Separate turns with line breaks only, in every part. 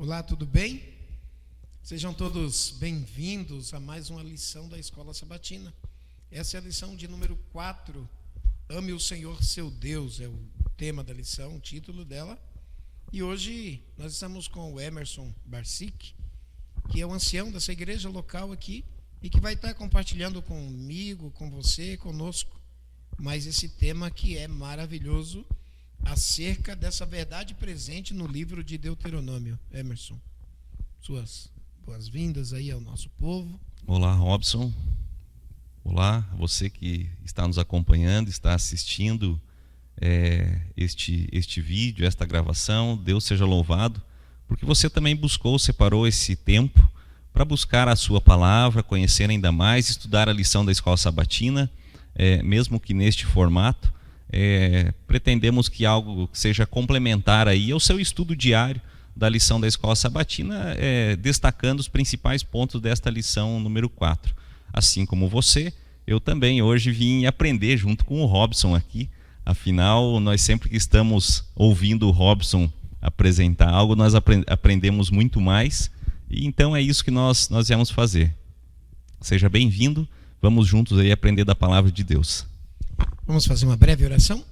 Olá, tudo bem? Sejam todos bem-vindos a mais uma lição da Escola Sabatina. Essa é a lição de número 4. Ame o Senhor seu Deus, é o tema da lição, o título dela. E hoje nós estamos com o Emerson Barsic, que é o ancião dessa igreja local aqui e que vai estar compartilhando comigo, com você, conosco, mais esse tema que é maravilhoso, acerca dessa verdade presente no livro de Deuteronômio. Emerson, suas boas-vindas aí ao nosso povo.
Olá, Robson. Olá, você que está nos acompanhando, está assistindo este vídeo, esta gravação. Deus seja louvado, porque você também separou esse tempo para buscar a sua palavra, conhecer ainda mais, estudar a lição da Escola Sabatina, mesmo que neste formato. Pretendemos que algo seja complementar aí ao seu estudo diário da lição da Escola Sabatina, destacando os principais pontos desta lição número 4. Assim como você, eu também hoje vim aprender junto com o Robson aqui. Afinal, nós sempre que estamos ouvindo o Robson apresentar algo, nós aprendemos muito mais. E então é isso que nós viemos fazer. Seja bem-vindo, vamos juntos aí aprender da palavra de Deus.
Vamos fazer uma breve oração?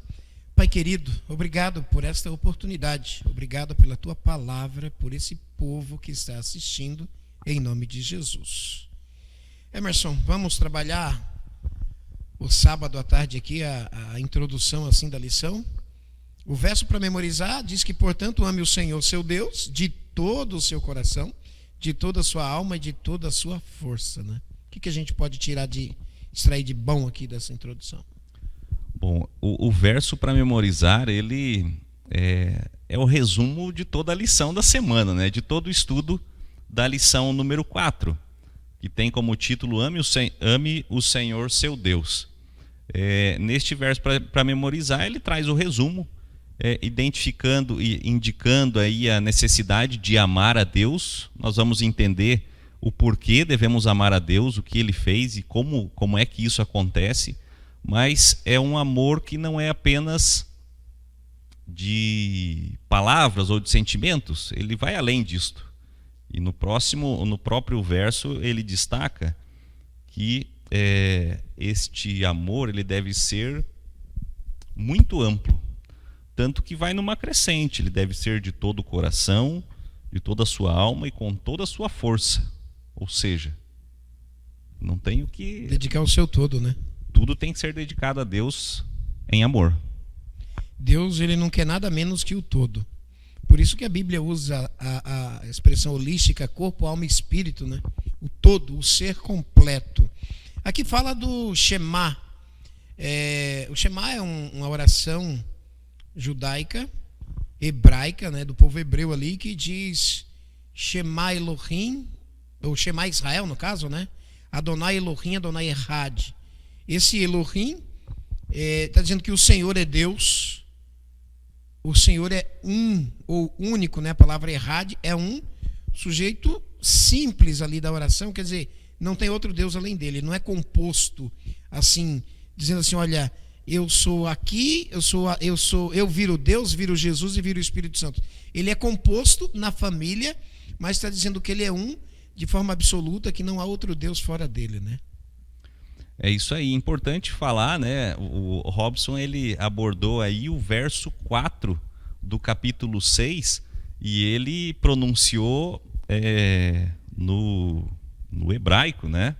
Pai querido, obrigado por esta oportunidade, obrigado pela tua palavra, por esse povo que está assistindo, em nome de Jesus. Emerson, vamos trabalhar o sábado à tarde aqui, a introdução assim da lição. O verso para memorizar diz que, portanto, ame o Senhor seu Deus de todo o seu coração, de toda a sua alma e de toda a sua força, né? O que a gente pode extrair de bom aqui dessa introdução?
Bom, o verso para memorizar, ele é o resumo de toda a lição da semana, né? De todo o estudo da lição número 4, que tem como título Ame o Senhor seu Deus. Neste verso para memorizar, ele traz o resumo, identificando e indicando aí a necessidade de amar a Deus. Nós vamos entender o porquê devemos amar a Deus, o que ele fez e como é que isso acontece. Mas é um amor que não é apenas de palavras ou de sentimentos, ele vai além disto. E no próprio verso, ele destaca que este amor ele deve ser muito amplo, tanto que vai numa crescente, ele deve ser de todo o coração, de toda a sua alma e com toda a sua força. Ou seja, não tem o que...
dedicar o seu todo, né?
Tudo tem que ser dedicado a Deus em amor.
Deus, ele não quer nada menos que o todo. Por isso que a Bíblia usa a expressão holística, corpo, alma e espírito, né? O todo, o ser completo. Aqui fala do Shema. O Shema é uma oração judaica, hebraica, né? Do povo hebreu ali, que diz Shema Elohim, ou Shema Israel, no caso, né? Adonai Elohim, Adonai Echad. Esse Elohim está dizendo que o Senhor é Deus, o Senhor é um, ou único, né? A palavra Echad é um sujeito simples ali da oração, quer dizer, não tem outro Deus além dele, não é composto assim, dizendo assim, olha, eu sou aqui, eu viro Deus, viro Jesus e viro o Espírito Santo. Ele é composto na família, mas está dizendo que ele é um de forma absoluta, que não há outro Deus fora dele, né?
É isso aí, importante falar, né? O Robson, ele abordou aí o verso 4 do capítulo 6 e ele pronunciou no hebraico, né?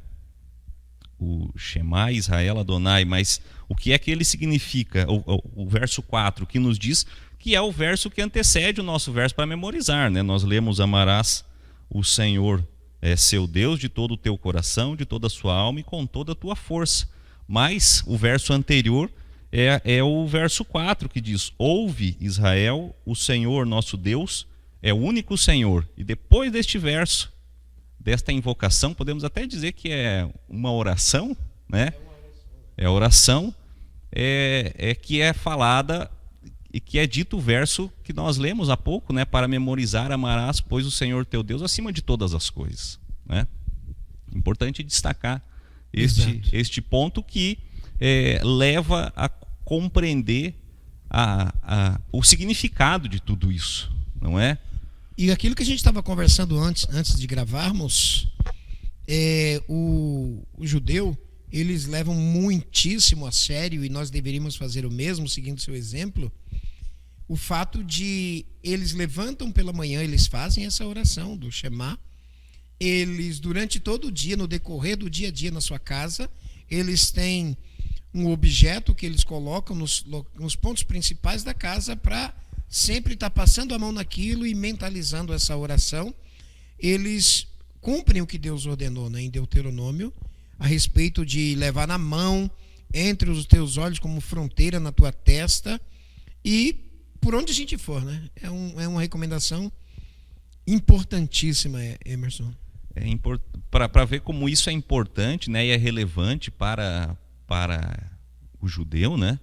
O Shema Israel Adonai, mas o que é que ele significa? O verso 4 que nos diz que é o verso que antecede o nosso verso para memorizar, né? Nós lemos: amarás o Senhor seu Deus de todo o teu coração, de toda a sua alma e com toda a tua força. Mas o verso anterior é o verso 4 que diz: ouve, Israel, o Senhor nosso Deus é o único Senhor. E depois deste verso, desta invocação, podemos até dizer que é uma oração, né? É a oração que é falada e que é dito o verso que nós lemos há pouco, né? Para memorizar, amarás, pois, o Senhor teu Deus acima de todas as coisas, né? Importante destacar este ponto que leva a compreender o significado de tudo isso, não é?
E aquilo que a gente estava conversando antes de gravarmos, o judeu, eles levam muitíssimo a sério, e nós deveríamos fazer o mesmo, seguindo seu exemplo, o fato de eles levantam pela manhã, eles fazem essa oração do Shema, eles durante todo o dia, no decorrer do dia a dia na sua casa, eles têm um objeto que eles colocam nos pontos principais da casa para sempre estar passando a mão naquilo e mentalizando essa oração. Eles cumprem o que Deus ordenou, né, em Deuteronômio, a respeito de levar na mão, entre os teus olhos como fronteira na tua testa, e por onde a gente for, né? É uma recomendação importantíssima, Emerson.
Para ver como isso é importante, né, e é relevante para o judeu, né?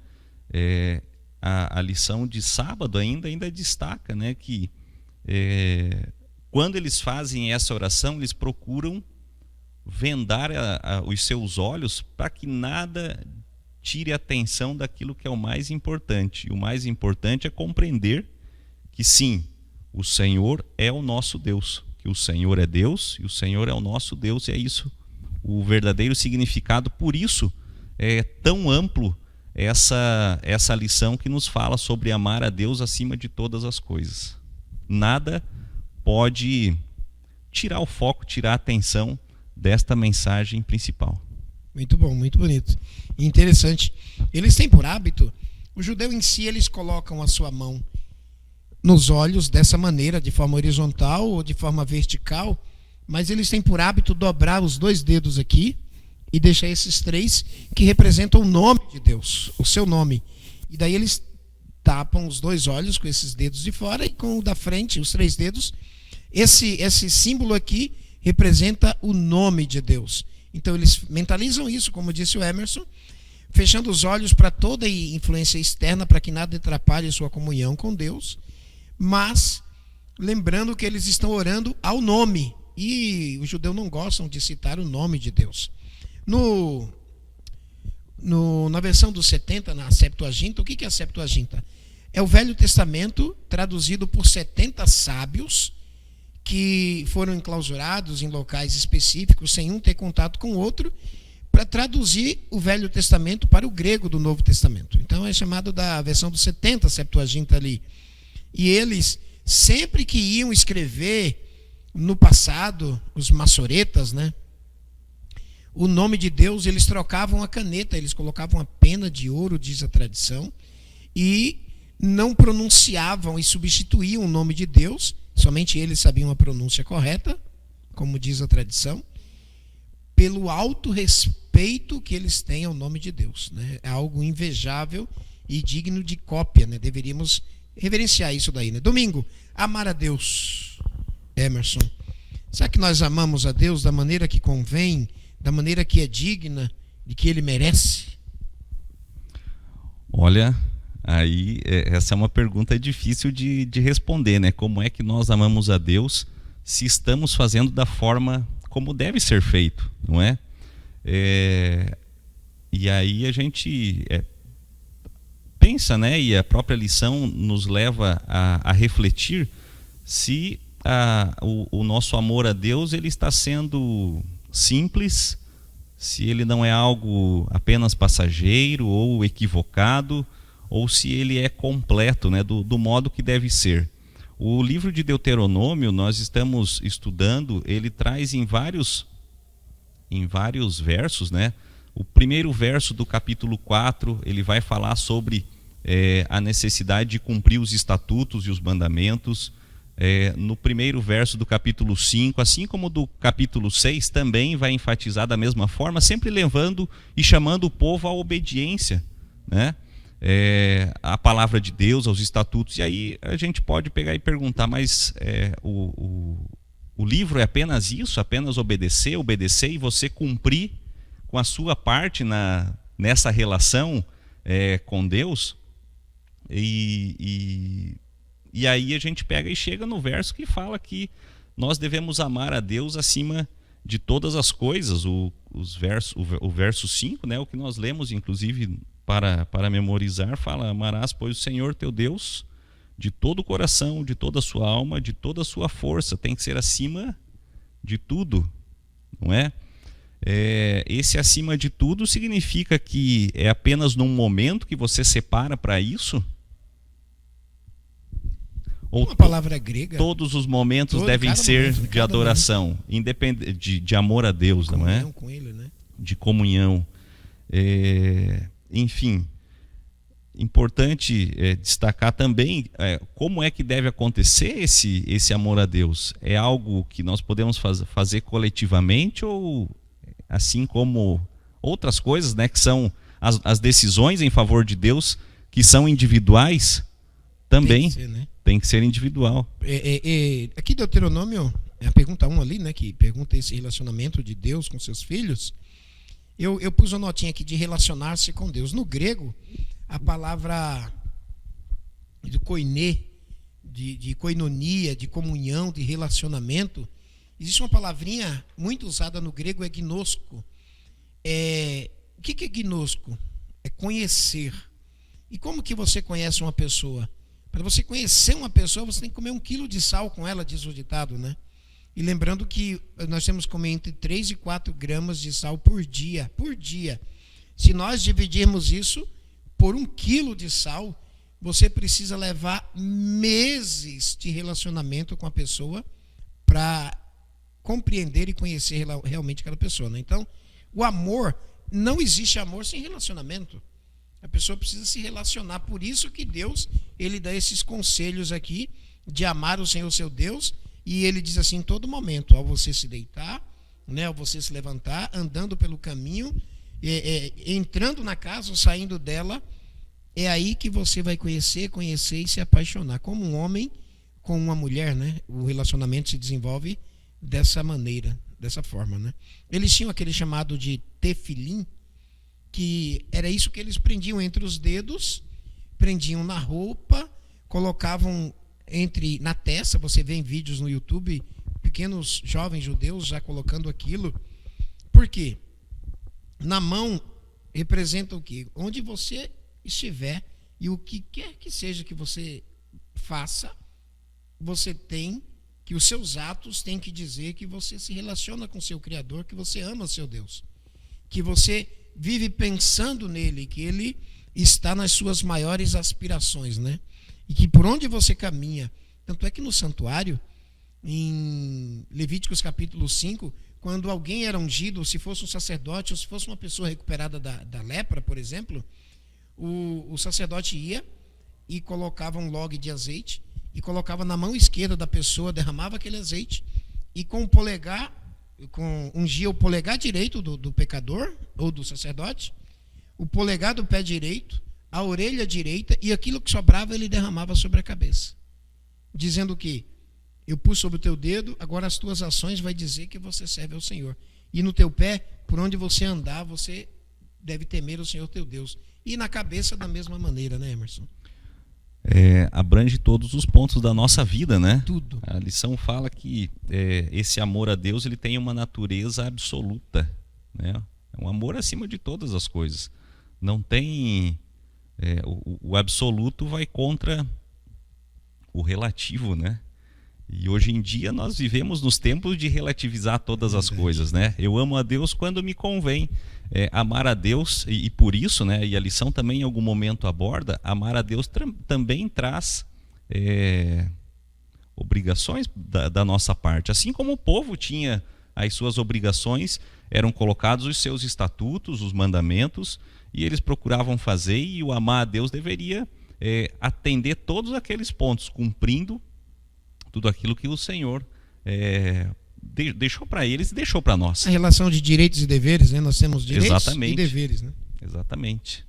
A lição de sábado ainda destaca, né, que quando eles fazem essa oração, eles procuram vendar os seus olhos para que nada tire a atenção daquilo que é o mais importante. E o mais importante é compreender que sim, o Senhor é o nosso Deus, que o Senhor é Deus e o Senhor é o nosso Deus, e é isso o verdadeiro significado. Por isso é tão amplo essa lição que nos fala sobre amar a Deus acima de todas as coisas. Nada pode tirar o foco, tirar a atenção desta mensagem principal.
Muito bom, muito bonito. E interessante. Eles têm por hábito, o judeu em si, eles colocam a sua mão nos olhos dessa maneira, de forma horizontal ou de forma vertical, mas eles têm por hábito dobrar os 2 dedos aqui e deixar esses 3 que representam o nome de Deus, o seu nome. E daí eles tapam os 2 olhos com esses dedos de fora, e com o da frente, os 3 dedos, esse símbolo aqui representa o nome de Deus. Então eles mentalizam isso, como disse o Emerson, fechando os olhos para toda influência externa, para que nada atrapalhe sua comunhão com Deus, mas lembrando que eles estão orando ao nome, e os judeus não gostam de citar o nome de Deus. Na versão dos 70, na Septuaginta, o que é a Septuaginta? É o Velho Testamento traduzido por 70 sábios que foram enclausurados em locais específicos, sem um ter contato com o outro, para traduzir o Velho Testamento para o grego do Novo Testamento. Então é chamado da versão dos 70, Septuaginta ali. E eles, sempre que iam escrever no passado, os maçoretas, né, o nome de Deus, eles trocavam a caneta, eles colocavam a pena de ouro, diz a tradição, e não pronunciavam e substituíam o nome de Deus, somente eles sabiam a pronúncia correta, como diz a tradição, pelo alto respeito que eles têm ao nome de Deus, né? É algo invejável e digno de cópia, né? Deveríamos reverenciar isso daí, né? Domingo, amar a Deus, Emerson. Será que nós amamos a Deus da maneira que convém, da maneira que é digna, de que Ele merece?
Olha, aí essa é uma pergunta difícil de responder, né? Como é que nós amamos a Deus se estamos fazendo da forma como deve ser feito, não é? E aí a gente pensa, né? E a própria lição nos leva a refletir se o nosso amor a Deus ele está sendo simples, se ele não é algo apenas passageiro ou equivocado, ou se ele é completo, né, do modo que deve ser. O livro de Deuteronômio, nós estamos estudando, ele traz em vários versos, né? O primeiro verso do capítulo 4, ele vai falar sobre a necessidade de cumprir os estatutos e os mandamentos. No primeiro verso do capítulo 5, assim como do capítulo 6, também vai enfatizar da mesma forma, sempre levando e chamando o povo à obediência, né? A palavra de Deus, aos estatutos. E aí a gente pode pegar e perguntar, mas o livro é apenas isso? Apenas obedecer e você cumprir com a sua parte nessa relação com Deus? E aí a gente pega e chega no verso que fala que nós devemos amar a Deus acima de todas as coisas. O verso 5, né, o que nós lemos, inclusive, para memorizar, fala: amarás, pois, o Senhor teu Deus de todo o coração, de toda a sua alma, de toda a sua força. Tem que ser acima de tudo, não é? Esse acima de tudo significa que é apenas num momento que você separa para isso? Ou
uma palavra grega.
Todos os momentos devem ser
momento,
de adoração, independente de amor a Deus, não é?
Com ele, né?
De comunhão. Enfim, importante destacar também como é que deve acontecer esse amor a Deus. É algo que nós podemos fazer coletivamente, ou assim como outras coisas, né, que são as decisões em favor de Deus, que são individuais, também tem que ser individual.
Aqui Deuteronômio, a pergunta 1 ali, né, que pergunta esse relacionamento de Deus com seus filhos. Eu pus uma notinha aqui de relacionar-se com Deus. No grego, a palavra de koiné, de koinonia, de comunhão, de relacionamento, existe uma palavrinha muito usada no grego, é gnosko. O que é gnosko? É conhecer. E como que você conhece uma pessoa? Para você conhecer uma pessoa, você tem que comer 1 quilo de sal com ela, diz o ditado, né? E lembrando que nós temos que comer entre 3 e 4 gramas de sal por dia. Por dia. Se nós dividirmos isso por 1 quilo de sal, você precisa levar meses de relacionamento com a pessoa para compreender e conhecer realmente aquela pessoa, né? Então, o amor, não existe amor sem relacionamento. A pessoa precisa se relacionar. Por isso que Deus, ele dá esses conselhos aqui de amar o Senhor seu Deus. E ele diz assim, em todo momento, ao você se deitar, né, ao você se levantar, andando pelo caminho, entrando na casa ou saindo dela, é aí que você vai conhecer e se apaixonar. Como um homem com uma mulher, né? O relacionamento se desenvolve dessa maneira, dessa forma, né? Eles tinham aquele chamado de tefilim, que era isso que eles prendiam entre os dedos, prendiam na roupa, colocavam na testa. Você vê em vídeos no YouTube pequenos jovens judeus já colocando aquilo. Por quê? Na mão representa o quê? Onde você estiver e o que quer que seja que você faça, você tem que os seus atos têm que dizer que você se relaciona com seu Criador, que você ama seu Deus, que você vive pensando nele, que ele está nas suas maiores aspirações, né? E que por onde você caminha, tanto é que no santuário, em Levíticos capítulo 5, quando alguém era ungido, se fosse um sacerdote ou se fosse uma pessoa recuperada da lepra, por exemplo, o sacerdote ia e colocava um log de azeite e colocava na mão esquerda da pessoa, derramava aquele azeite e com o polegar, ungia o polegar direito do pecador ou do sacerdote, o polegar do pé direito, a orelha direita, e aquilo que sobrava ele derramava sobre a cabeça, dizendo que eu pus sobre o teu dedo, agora as tuas ações vai dizer que você serve ao Senhor. E no teu pé, por onde você andar, você deve temer o Senhor teu Deus. E na cabeça da mesma maneira, né, Emerson?
Abrange todos os pontos da nossa vida, né?
Tudo.
A lição fala que esse amor a Deus, ele tem uma natureza absoluta, né? É um amor acima de todas as coisas. Não tem... o absoluto vai contra o relativo, né? E hoje em dia nós vivemos nos tempos de relativizar todas as coisas, né? Eu amo a Deus quando me convém. Amar a Deus, e por isso, né, e a lição também em algum momento aborda, amar a Deus também traz obrigações da nossa parte. Assim como o povo tinha as suas obrigações, eram colocados os seus estatutos, os mandamentos, e eles procuravam fazer, e o amar a Deus deveria atender todos aqueles pontos, cumprindo tudo aquilo que o Senhor deixou para eles e deixou para nós.
A relação de direitos e deveres, né? Nós temos direitos
Exatamente.
E deveres, né?
Exatamente.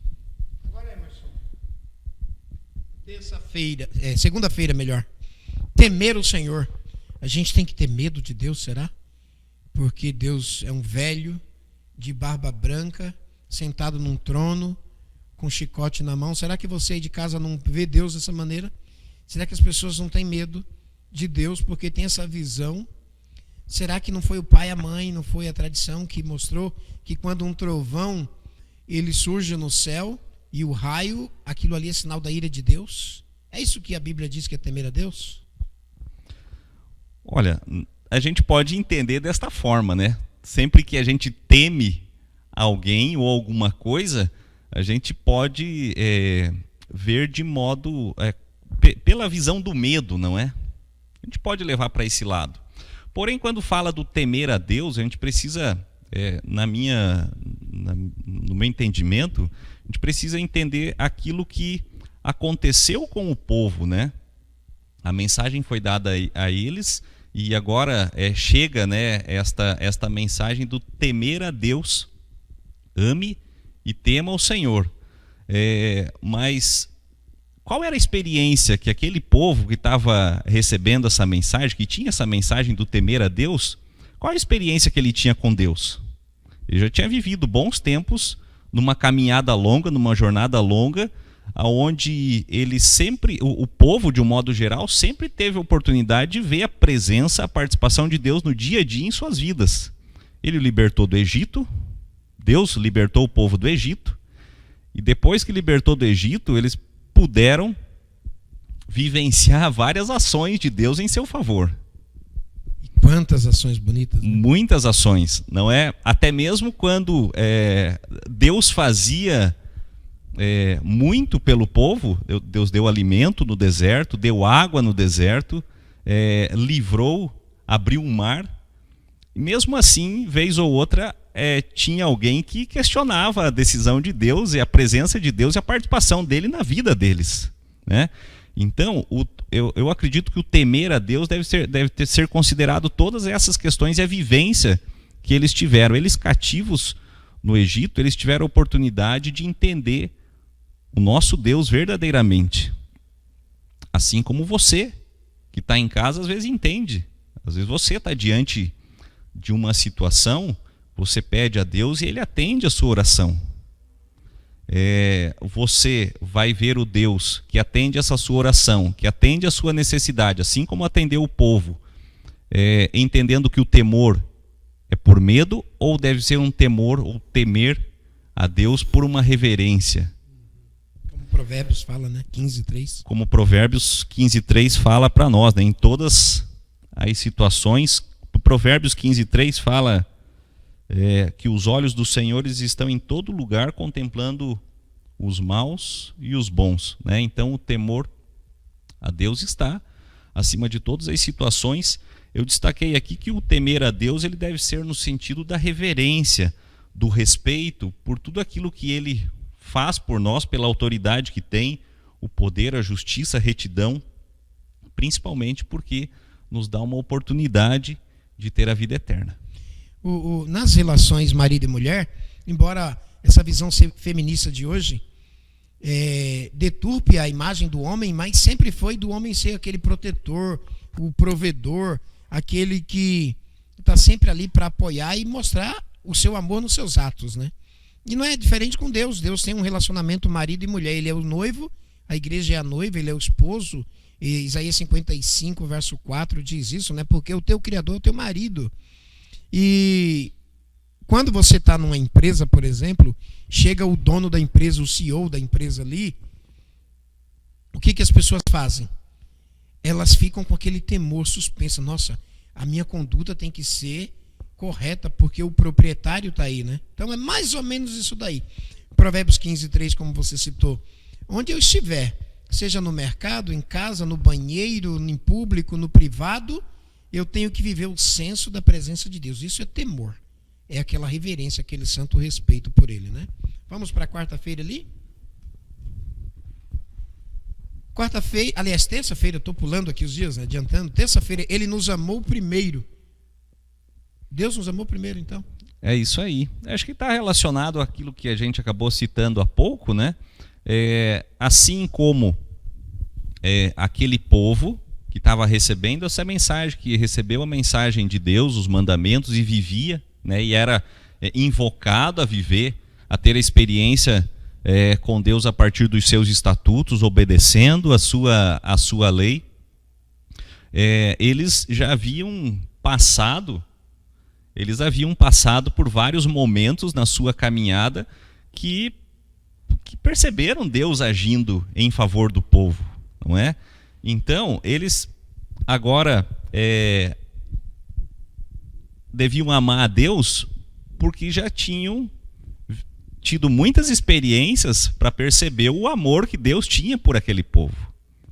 Agora, Emerson, segunda-feira, melhor. Temer o Senhor. A gente tem que ter medo de Deus, será? Porque Deus é um velho de barba branca, sentado num trono, com um chicote na mão. Será que você aí de casa não vê Deus dessa maneira? Será que as pessoas não têm medo de Deus porque tem essa visão? Será que não foi o pai e a mãe, não foi a tradição que mostrou que quando um trovão ele surge no céu e o raio, aquilo ali é sinal da ira de Deus? É isso que a Bíblia diz que é temer a Deus?
Olha, a gente pode entender desta forma, né? Sempre que a gente teme alguém ou alguma coisa, a gente pode ver de modo pela visão do medo, não é? A gente pode levar para esse lado. Porém, quando fala do temer a Deus, a gente precisa, no meu entendimento, a gente precisa entender aquilo que aconteceu com o povo, né? A mensagem foi dada a eles e agora chega, né, esta mensagem do temer a Deus. Ame e tema o Senhor. Mas qual era a experiência que aquele povo que estava recebendo essa mensagem, que tinha essa mensagem do temer a Deus, qual a experiência que ele tinha com Deus? Ele já tinha vivido bons tempos numa caminhada longa, numa jornada longa, onde ele sempre, o povo de um modo geral, sempre teve a oportunidade de ver a presença, a participação de Deus no dia a dia em suas vidas. Ele o libertou do Egito, Deus libertou o povo do Egito, e depois que libertou do Egito, eles puderam vivenciar várias ações de Deus em seu favor.
E quantas ações bonitas, né?
Muitas ações, não é? Até mesmo quando Deus fazia muito pelo povo, Deus deu alimento no deserto, deu água no deserto, livrou, abriu um mar. E mesmo assim, vez ou outra, tinha alguém que questionava a decisão de Deus e a presença de Deus e a participação dele na vida deles, né? Então, eu acredito que o temer a Deus deve ser considerado todas essas questões e a vivência que eles tiveram. Eles cativos no Egito, eles tiveram a oportunidade de entender o nosso Deus verdadeiramente. Assim como você, que está em casa, às vezes entende. Às vezes você está diante de uma situação, você pede a Deus e Ele atende a sua oração. Você vai ver o Deus que atende essa sua oração, que atende a sua necessidade, assim como atendeu o povo, entendendo que o temor é por medo ou deve ser um temor ou temer a Deus por uma reverência.
Como Provérbios fala, né? 15:3.
Como Provérbios 15:3 fala para nós, né? Em todas as situações, Provérbios 15:3 fala que os olhos dos senhores estão em todo lugar contemplando os maus e os bons, né? Então o temor a Deus está acima de todas as situações. Eu destaquei aqui que o temer a Deus ele deve ser no sentido da reverência, do respeito por tudo aquilo que Ele faz por nós, pela autoridade que tem, o poder, a justiça, a retidão, principalmente porque nos dá uma oportunidade de ter a vida eterna.
Nas relações marido e mulher, embora essa visão feminista de hoje deturpe a imagem do homem, mas sempre foi do homem ser aquele protetor, o provedor, aquele que está sempre ali para apoiar e mostrar o seu amor nos seus atos, né? E não é diferente com Deus. Deus tem um relacionamento marido e mulher. Ele é o noivo, a igreja é a noiva, ele é o esposo. E Isaías 55, verso 4 diz isso, né? Porque o teu Criador é o teu marido. E quando você está numa empresa, por exemplo, chega o dono da empresa, o CEO da empresa ali, o que as pessoas fazem? Elas ficam com aquele temor suspenso. Nossa, a minha conduta tem que ser correta, porque o proprietário está aí, né? Então é mais ou menos isso daí. Provérbios 15:3, como você citou. Onde eu estiver, seja no mercado, em casa, no banheiro, em público, no privado, eu tenho que viver o senso da presença de Deus. Isso é temor. É aquela reverência, aquele santo respeito por Ele, né? Vamos para quarta-feira ali? Quarta-feira, aliás, terça-feira, eu estou pulando aqui os dias, né? Adiantando. Terça-feira, Ele nos amou primeiro. Deus nos amou primeiro, então.
É isso aí. Acho que está relacionado àquilo que a gente acabou citando há pouco, né? Assim como aquele povo que estava recebendo essa mensagem, que recebeu a mensagem de Deus, os mandamentos, e vivia, né? E era invocado a viver, a ter a experiência com Deus a partir dos seus estatutos, obedecendo a sua lei. Eles já haviam passado por vários momentos na sua caminhada que perceberam Deus agindo em favor do povo, não é? Então, eles agora deviam amar a Deus porque já tinham tido muitas experiências para perceber o amor que Deus tinha por aquele povo.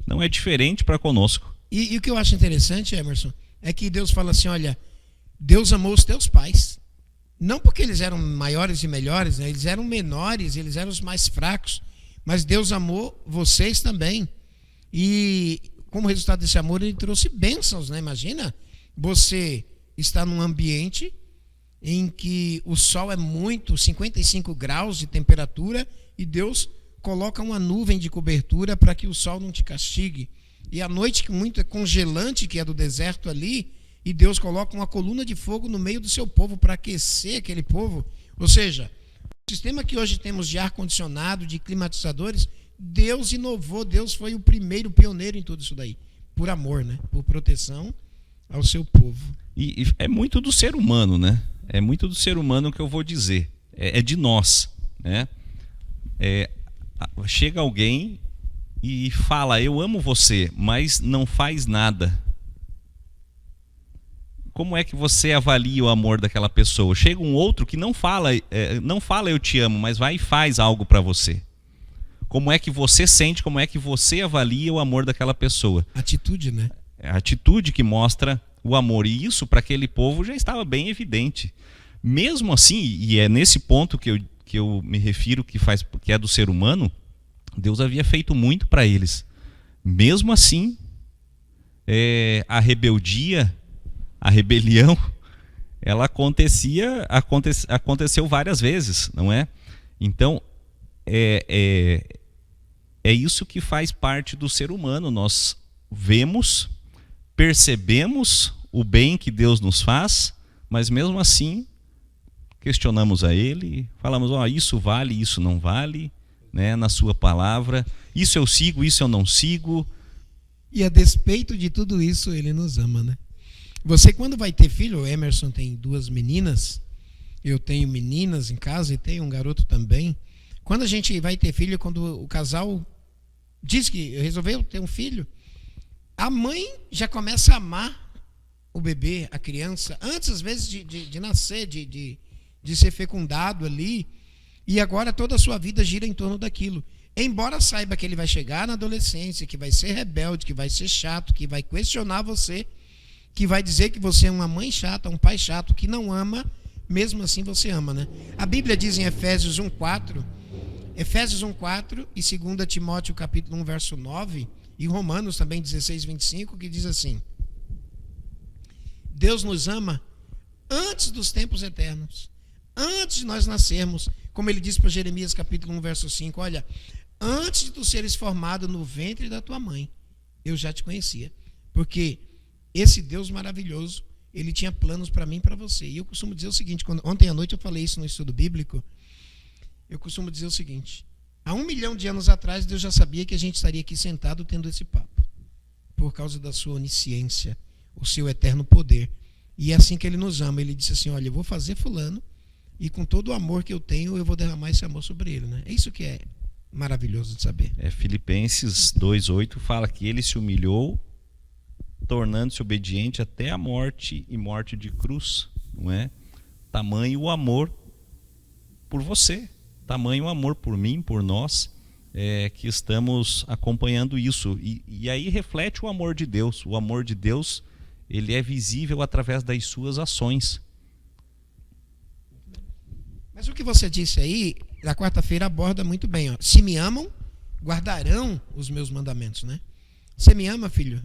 Não é diferente para conosco.
E o que eu acho interessante, Emerson, é que Deus fala assim, olha, Deus amou os teus pais. Não porque eles eram maiores e melhores, né? Eles eram menores, eles eram os mais fracos. Mas Deus amou vocês também. E como resultado desse amor, ele trouxe bênçãos, né? Imagina, você está num ambiente em que o sol é 55 graus de temperatura, e Deus coloca uma nuvem de cobertura para que o sol não te castigue. E a noite, que muito é congelante, que é do deserto ali, e Deus coloca uma coluna de fogo no meio do seu povo para aquecer aquele povo. Ou seja, o sistema que hoje temos de ar-condicionado, de climatizadores, Deus inovou, Deus foi o primeiro pioneiro em tudo isso daí. Por amor, né? Por proteção ao seu povo.
E é muito do ser humano, né? É muito do ser humano que eu vou dizer. É de nós, né? Chega alguém e fala, eu amo você, mas não faz nada. Como é que você avalia o amor daquela pessoa? Chega um outro que não fala eu te amo, mas vai e faz algo para você. Como é que você sente, como é que você avalia o amor daquela pessoa?
Atitude, né?
É a atitude que mostra o amor. E isso para aquele povo já estava bem evidente. Mesmo assim, e é nesse ponto que eu me refiro, que é do ser humano, Deus havia feito muito para eles. Mesmo assim, a rebeldia, a rebelião, ela aconteceu várias vezes, não é? Então, é isso que faz parte do ser humano. Nós vemos, percebemos o bem que Deus nos faz, mas mesmo assim questionamos a Ele, falamos, isso vale, isso não vale, né, na sua palavra, isso eu sigo, isso eu não sigo.
E a despeito de tudo isso, Ele nos ama, né? Você, quando vai ter filho, o Emerson tem 2 meninas, eu tenho meninas em casa e tenho um garoto também. Quando a gente vai ter filho, quando o casal diz que resolveu ter um filho, a mãe já começa a amar o bebê, a criança, antes às vezes de nascer, de ser fecundado ali, e agora toda a sua vida gira em torno daquilo. Embora saiba que ele vai chegar na adolescência, que vai ser rebelde, que vai ser chato, que vai questionar você, que vai dizer que você é uma mãe chata, um pai chato, que não ama, mesmo assim você ama, né? A Bíblia diz em Efésios 1:4 e 2 Timóteo capítulo 1, verso 9, e Romanos também 16:25, que diz assim: Deus nos ama antes dos tempos eternos, antes de nós nascermos, como ele diz para Jeremias capítulo 1, verso 5, olha, antes de tu seres formado no ventre da tua mãe, eu já te conhecia, porque esse Deus maravilhoso, ele tinha planos para mim e para você. E eu costumo dizer o seguinte, ontem à noite eu falei isso no estudo bíblico, eu costumo dizer o seguinte, há 1 milhão de anos atrás, Deus já sabia que a gente estaria aqui sentado tendo esse papo, por causa da sua onisciência, o seu eterno poder. E é assim que ele nos ama. Ele disse assim, olha, eu vou fazer fulano, e com todo o amor que eu tenho, eu vou derramar esse amor sobre ele, né? É isso que é maravilhoso de saber.
Filipenses 2:8 fala que ele se humilhou, tornando-se obediente até a morte, e morte de cruz, não é? Tamanho o amor por você, tamanho o amor por mim, por nós, que estamos acompanhando isso. E aí reflete o amor de Deus. O amor de Deus, ele é visível através das suas ações.
Mas o que você disse aí, na quarta-feira aborda muito bem. Ó. Se me amam, guardarão os meus mandamentos, né? Você me ama, filho?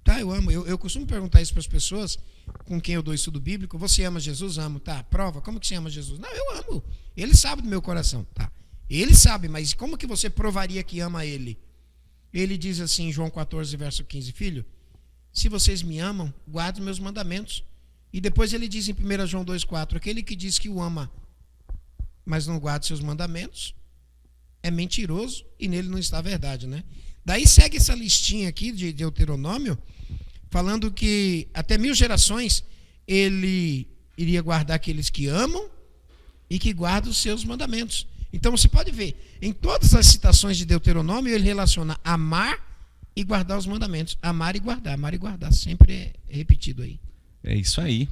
Tá, eu amo. Eu costumo perguntar isso para as pessoas com quem eu dou estudo bíblico. Você ama Jesus? Amo. Tá, prova. Como que você ama Jesus? Não, eu amo. Ele sabe do meu coração. Tá. Ele sabe, mas como que você provaria que ama ele? Ele diz assim, João 14, verso 15, filho, se vocês me amam, guardem os meus mandamentos. E depois ele diz em 1 João 2,4, aquele que diz que o ama, mas não guarda seus mandamentos, é mentiroso e nele não está a verdade, né? Daí segue essa listinha aqui de Deuteronômio, falando que até 1000 gerações ele iria guardar aqueles que amam e que guardam os seus mandamentos. Então você pode ver, em todas as citações de Deuteronômio, ele relaciona amar e guardar os mandamentos. Amar e guardar, sempre é repetido aí.
É isso aí.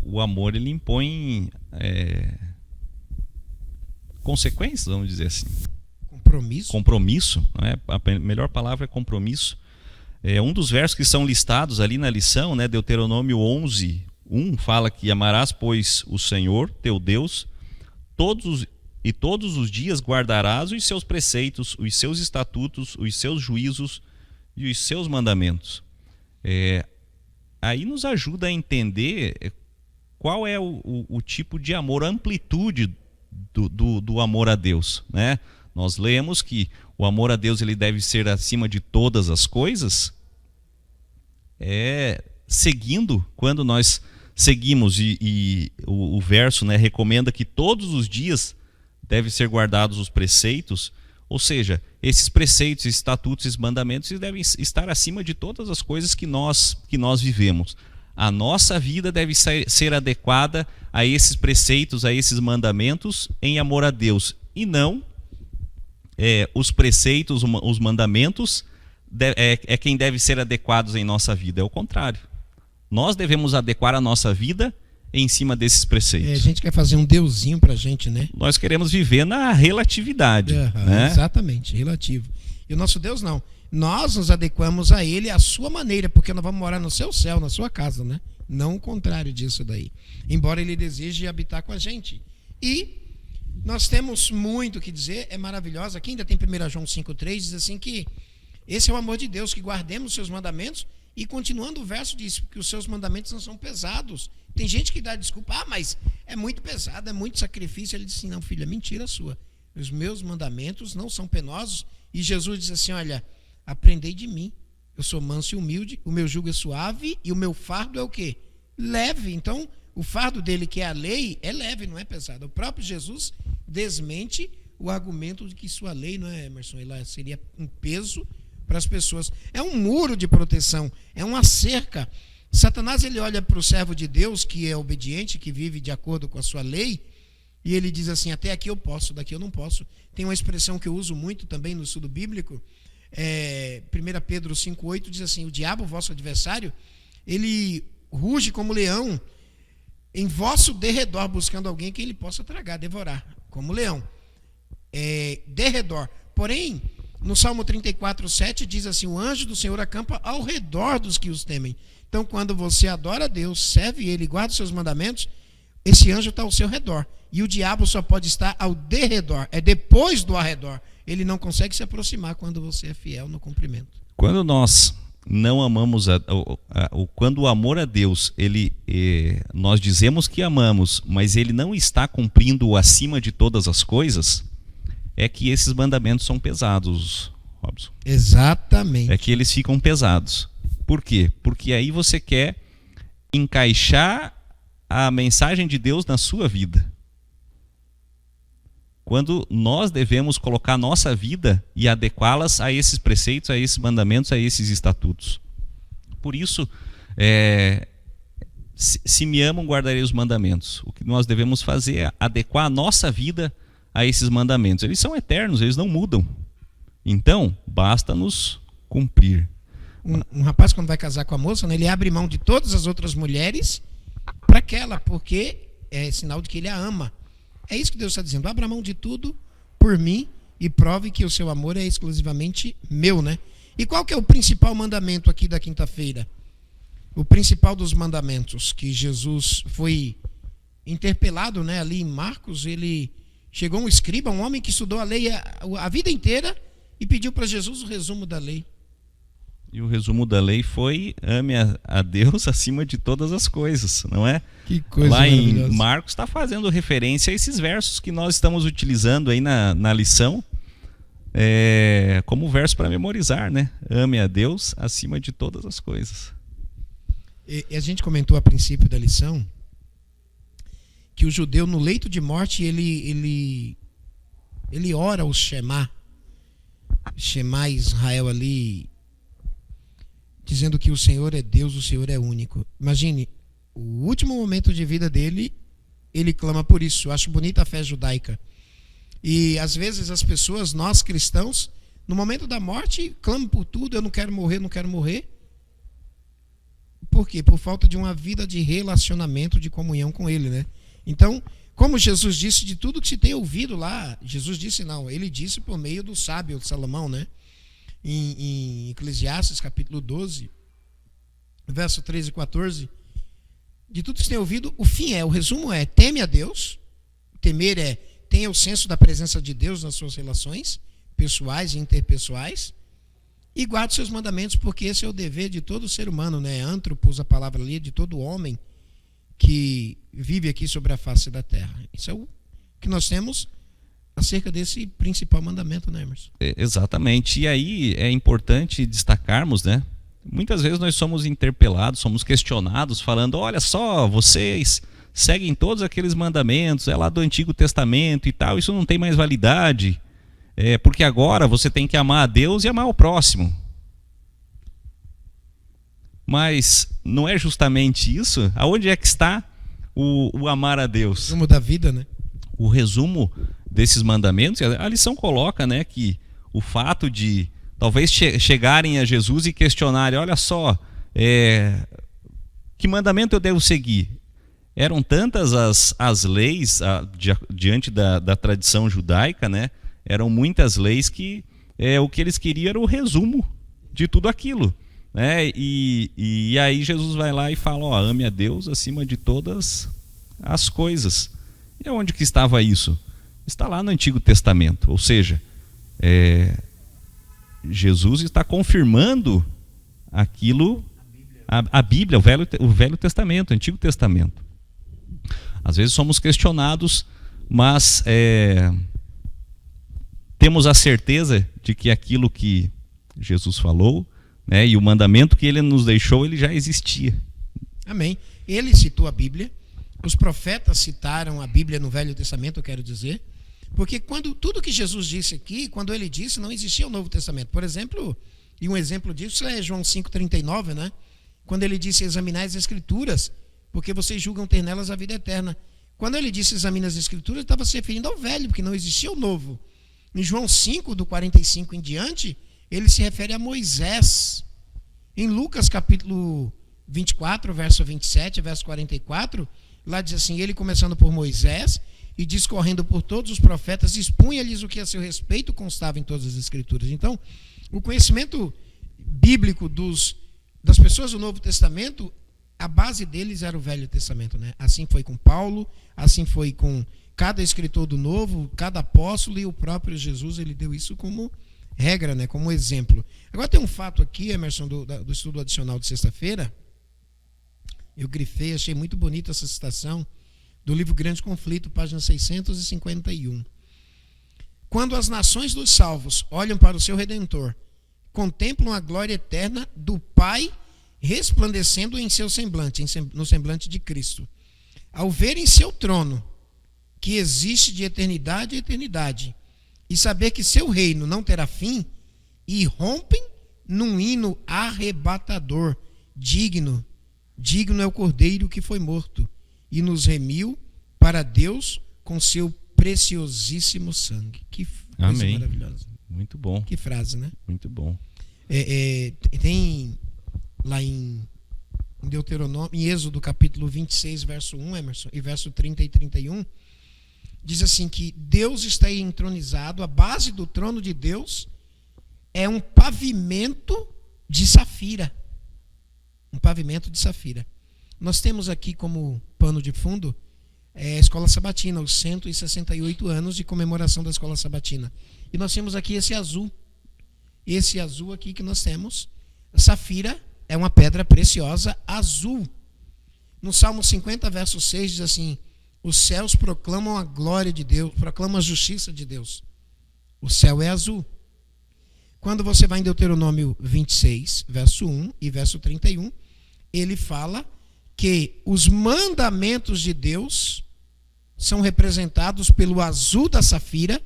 O amor, ele impõe consequências, vamos dizer assim. Compromisso, não é? A melhor palavra é compromisso. Um dos versos que são listados ali na lição, né, Deuteronômio 11:1, fala que amarás, pois, o Senhor, teu Deus, todos os dias guardarás os seus preceitos, os seus estatutos, os seus juízos e os seus mandamentos. Aí nos ajuda a entender qual é o tipo de amor, a amplitude do amor a Deus, né? Nós lemos que o amor a Deus, ele deve ser acima de todas as coisas, seguindo, quando nós seguimos, e o verso, né, recomenda que todos os dias devem ser guardados os preceitos, ou seja, esses preceitos, estatutos e mandamentos devem estar acima de todas as coisas que nós vivemos. A nossa vida deve ser adequada a esses preceitos, a esses mandamentos, em amor a Deus, e não os preceitos, os mandamentos quem deve ser adequados em nossa vida. É o contrário. Nós devemos adequar a nossa vida em cima desses preceitos.
A gente quer fazer um deusinho pra gente, né?
Nós queremos viver na relatividade. Né?
Exatamente, relativo. E o nosso Deus não. Nós nos adequamos a Ele à sua maneira, porque nós vamos morar no seu céu, na sua casa, né? Não o contrário disso daí. Embora Ele deseje habitar com a gente. E nós temos muito o que dizer, é maravilhoso. Aqui ainda tem 1 João 5,3, diz assim que esse é o amor de Deus, que guardemos os seus mandamentos. E continuando o verso diz que os seus mandamentos não são pesados. Tem gente que dá desculpa, mas é muito pesado, é muito sacrifício. Ele disse assim, não, filha, mentira sua. Os meus mandamentos não são penosos. E Jesus diz assim, olha, aprendei de mim. Eu sou manso e humilde, o meu jugo é suave e o meu fardo é o quê? Leve. Então, o fardo dele, que é a lei, é leve, não é pesado. O próprio Jesus desmente o argumento de que sua lei, não é, Emerson? Ela seria um peso para as pessoas. É um muro de proteção, é uma cerca. Satanás, ele olha para o servo de Deus, que é obediente, que vive de acordo com a sua lei, e ele diz assim, até aqui eu posso, daqui eu não posso. Tem uma expressão que eu uso muito também no estudo bíblico, 1 Pedro 5,8 diz assim, o diabo, vosso adversário, ele ruge como leão em vosso derredor, buscando alguém que ele possa tragar, devorar, como leão, derredor. Porém, no Salmo 34,7 diz assim, o anjo do Senhor acampa ao redor dos que os temem. Então, quando você adora a Deus, serve Ele, guarda os seus mandamentos, esse anjo está ao seu redor. E o diabo só pode estar ao derredor, é depois do arredor. Ele não consegue se aproximar quando você é fiel no cumprimento.
Quando nós não amamos, quando o amor a Deus, nós dizemos que amamos, mas ele não está cumprindo acima de todas as coisas, é que esses mandamentos são pesados, Robson.
Exatamente.
É que eles ficam pesados. Por quê? Porque aí você quer encaixar a mensagem de Deus na sua vida. Quando nós devemos colocar a nossa vida e adequá-las a esses preceitos, a esses mandamentos, a esses estatutos. Por isso, se me amam, guardarei os mandamentos. O que nós devemos fazer é adequar a nossa vida a esses mandamentos. Eles são eternos, eles não mudam. Então, basta nos cumprir.
Um rapaz, quando vai casar com a moça, né, ele abre mão de todas as outras mulheres para aquela, porque é sinal de que ele a ama. É isso que Deus está dizendo. Abra mão de tudo por mim e prove que o seu amor é exclusivamente meu, né? E qual que é o principal mandamento aqui da quinta-feira? O principal dos mandamentos que Jesus foi interpelado, né, ali em Marcos, ele chegou um escriba, um homem que estudou a lei a vida inteira e pediu para Jesus o resumo da lei.
E o resumo da lei foi: ame a Deus acima de todas as coisas, não é?
Que coisa
lá
maravilhosa.
Em Marcos está fazendo referência a esses versos que nós estamos utilizando aí na lição, como verso para memorizar, né? Ame a Deus acima de todas as coisas.
E a gente comentou a princípio da lição que o judeu, no leito de morte, ele ora o Shema Israel ali, dizendo que o Senhor é Deus, o Senhor é único. Imagine, o último momento de vida dele, ele clama por isso. Eu acho bonita a fé judaica. E às vezes as pessoas, nós cristãos, No momento da morte, clamo por tudo, eu não quero morrer, não quero morrer. Por quê? Por falta de uma vida de relacionamento, de comunhão com Ele, né? Então, como Jesus disse, de tudo que se tem ouvido lá, Jesus disse não, ele disse por meio do sábio Salomão, né? Em Eclesiastes, capítulo 12, verso 13 e 14, de tudo que se tem ouvido, o resumo é, teme a Deus, temer é, tenha o senso da presença de Deus nas suas relações pessoais e interpessoais, e guarde seus mandamentos, porque esse é o dever de todo ser humano, né? Antropos, a palavra ali, de todo homem que vive aqui sobre a face da terra. Isso é o que nós temos acerca desse principal mandamento, né, Emerson?
Exatamente. E aí é importante destacarmos, né? Muitas vezes nós somos interpelados, somos questionados, falando, olha só, vocês seguem todos aqueles mandamentos, é lá do Antigo Testamento e tal, isso não tem mais validade. Porque agora você tem que amar a Deus e amar o próximo. Mas não é justamente isso? Aonde é que está o amar a Deus?
O resumo da vida, né?
O resumo desses mandamentos, a lição coloca, né, que o fato de talvez chegarem a Jesus e questionarem, olha só, que mandamento eu devo seguir? Eram tantas as leis diante da tradição judaica, né? Eram muitas leis que o que eles queriam era o resumo de tudo aquilo, né? E aí Jesus vai lá e fala, ó, ame a Deus acima de todas as coisas. E onde que estava isso? Está lá no Antigo Testamento, ou seja, Jesus está confirmando aquilo, a Bíblia, o Velho Testamento, o Antigo Testamento. Às vezes somos questionados, mas temos a certeza de que aquilo que Jesus falou, né, e o mandamento que ele nos deixou, ele já existia.
Amém. Ele citou a Bíblia, os profetas citaram a Bíblia no Velho Testamento, eu quero dizer, porque tudo que Jesus disse aqui, quando ele disse, não existia o Novo Testamento. Por exemplo, e um exemplo disso é João 5,39, né? Quando ele disse, examinai as Escrituras, porque vocês julgam ter nelas a vida eterna. Quando ele disse, examina as Escrituras, ele estava se referindo ao Velho, porque não existia o Novo. Em João 5, do 45 em diante, ele se refere a Moisés. Em Lucas, capítulo 24, verso 27, verso 44, lá diz assim, ele começando por Moisés e discorrendo por todos os profetas, expunha-lhes o que a seu respeito constava em todas as Escrituras. Então, o conhecimento bíblico das pessoas do Novo Testamento, a base deles era o Velho Testamento, né? Assim foi com Paulo, assim foi com cada escritor do Novo, cada apóstolo, e o próprio Jesus, ele deu isso como regra, né? Como exemplo. Agora tem um fato aqui, Emerson, do estudo adicional de sexta-feira, eu grifei, achei muito bonita essa citação, do livro Grande Conflito, página 651. Quando as nações dos salvos olham para o seu Redentor, contemplam a glória eterna do Pai resplandecendo em seu semblante, no semblante de Cristo. Ao verem seu trono, que existe de eternidade a eternidade, e saber que seu reino não terá fim, irrompem num hino arrebatador, digno é o Cordeiro que foi morto, e nos remiu para Deus com seu preciosíssimo sangue. Que coisa
Amém.
Maravilhosa.
Muito bom.
Que frase, né?
Muito bom.
Tem lá em Deuteronômio, em Êxodo capítulo 26, verso 1, Emerson, e verso 30 e 31, diz assim que Deus está entronizado, a base do trono de Deus é um pavimento de safira. Um pavimento de safira. Nós temos aqui como pano de fundo a Escola Sabatina, os 168 anos de comemoração da Escola Sabatina. E nós temos aqui esse azul. Esse azul aqui que nós temos. Safira é uma pedra preciosa azul. No Salmo 50, verso 6, diz assim, os céus proclamam a glória de Deus, proclamam a justiça de Deus. O céu é azul. Quando você vai em Deuteronômio 26, verso 1 e verso 31, ele fala que os mandamentos de Deus são representados pelo azul da safira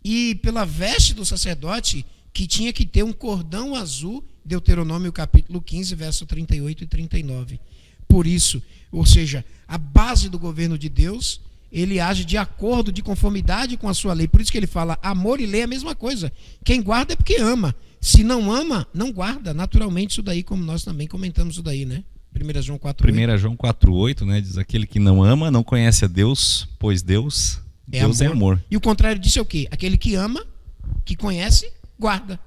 e pela veste do sacerdote, que tinha que ter um cordão azul, Deuteronômio capítulo 15, verso 38 e 39. Por isso, ou seja, a base do governo de Deus ele age de acordo, de conformidade com a sua lei. Por isso que ele fala, amor e lei é a mesma coisa. Quem guarda é porque ama. Se não ama, não guarda. Naturalmente isso daí, como nós também comentamos isso daí, né? 1 João 4,8.
1 João 4,8, né? Diz, aquele que não ama não conhece a Deus, pois Deus é amor.
E o contrário disso é o quê? Aquele que ama, que conhece, guarda.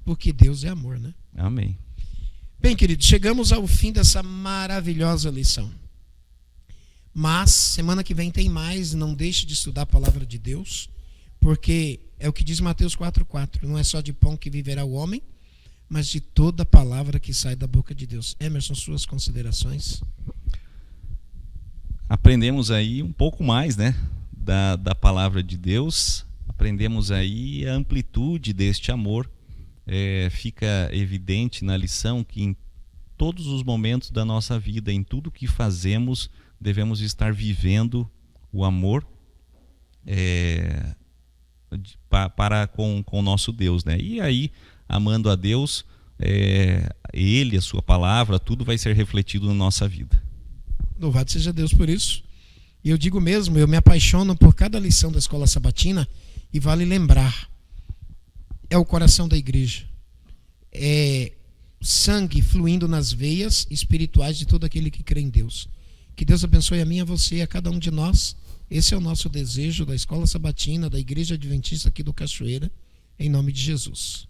Porque Deus é amor, né?
Amém.
Bem, queridos, chegamos ao fim dessa maravilhosa lição. Mas, semana que vem tem mais. Não deixe de estudar a palavra de Deus, porque é o que diz Mateus 4,4. Não é só de pão que viverá o homem, mas de toda palavra que sai da boca de Deus. Emerson, suas considerações?
Aprendemos aí um pouco mais, né, da palavra de Deus. Aprendemos aí a amplitude deste amor. Fica evidente na lição que em todos os momentos da nossa vida, em tudo que fazemos, devemos estar vivendo o amor para com o nosso Deus, né? E aí, amando a Deus, Ele, a sua palavra, tudo vai ser refletido na nossa vida.
Louvado seja Deus por isso. E eu digo mesmo, eu me apaixono por cada lição da Escola Sabatina, e vale lembrar, é o coração da igreja. É sangue fluindo nas veias espirituais de todo aquele que crê em Deus. Que Deus abençoe a mim, a você e a cada um de nós. Esse é o nosso desejo da Escola Sabatina, da Igreja Adventista aqui do Cachoeira, em nome de Jesus.